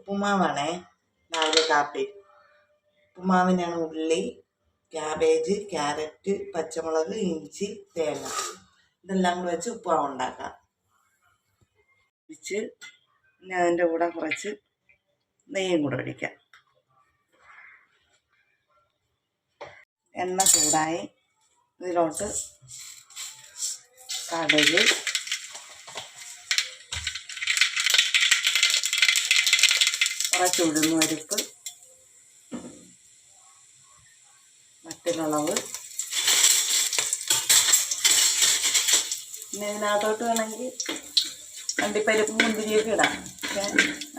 ഉപ്പുമാവാണേ രാവിലെ കാപ്പി. ഉപ്പുമാവിനാണ് ഉള്ളി, ക്യാബേജ്, ക്യാരറ്റ്, പച്ചമുളക്, ഇഞ്ചി, തേങ്ങ ഇതെല്ലാം കൂടെ വെച്ച് ഉപ്പുമാവ് ഉണ്ടാക്കാം. ഒഴിച്ച് പിന്നെ അതിൻ്റെ കൂടെ കുറച്ച് നെയ്യും കൂടെ ഒഴിക്കാം. എണ്ണ ചൂടായി ഇതിലോട്ട് കടുക്, കുറച്ച് ഉഴുന്നുപരിപ്പ്, വറ്റൽമുളക്, പിന്നെ ഇതിനകത്തോട്ട് വേണമെങ്കിൽ അണ്ടിപ്പരിപ്പ് മുന്തിരിയൊക്കെ ഇടാം. പക്ഷെ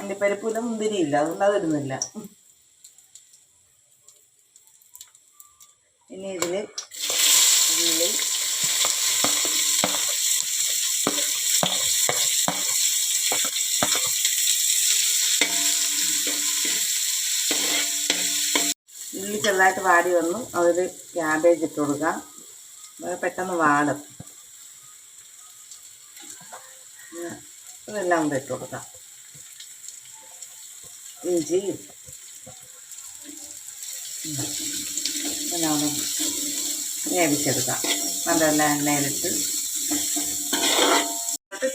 അണ്ടിപ്പരിപ്പില്ല, മുന്തിരിയില്ല, അതുകൊണ്ട് അതിടുന്നില്ല. ഇനി ഇതിൽ ഉള്ളി, ചെറുതായിട്ട് വാടി വന്നു. അതിൽ ക്യാബേജ് ഇട്ട് കൊടുക്കാം. അത് പെട്ടെന്ന് വാടും. ഇതെല്ലാം കൂടെ ഇട്ട് കൊടുക്കാം. ഇഞ്ചി എല്ലാം കൂടെ വേവിച്ചെടുക്കാം. നല്ല എണ്ണയിലിട്ട്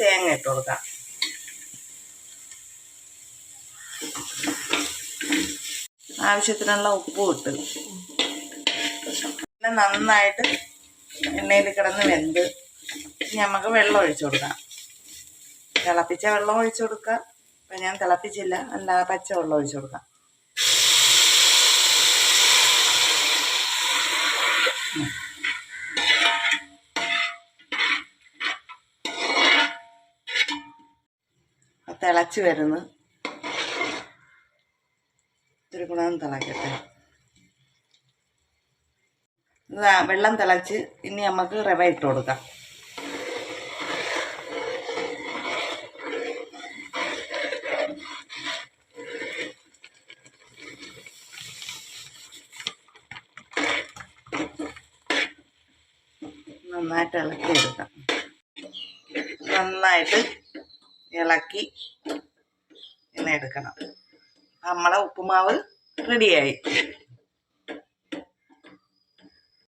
തേങ്ങ ഇട്ട് കൊടുക്കാം. ആവശ്യത്തിനുള്ള ഉപ്പും ഇട്ട് പിന്നെ നന്നായിട്ട് എണ്ണയിൽ കിടന്ന് വെന്ത് നമുക്ക് വെള്ളം ഒഴിച്ചു കൊടുക്കാം. തിളപ്പിച്ച വെള്ളം ഒഴിച്ചു കൊടുക്കാം. ഇപ്പം ഞാൻ തിളപ്പിച്ചില്ല, അല്ല പച്ച വെള്ളം ഒഴിച്ചു കൊടുക്കാം. തിളച്ച് വരുന്നു. ഇത്തിരി ഗുണം തിളക്കട്ടെ. വെള്ളം തിളച്ച് ഇനി നമുക്ക് റവ ഇട്ട് കൊടുക്കാം. നന്നായിട്ട് ഇളക്കി എടുക്കാം. നന്നായിട്ട് ഇളക്കി ഇങ്ങനെ എടുക്കണം. നമ്മളെ ഉപ്പുമാവ് റെഡിയായി.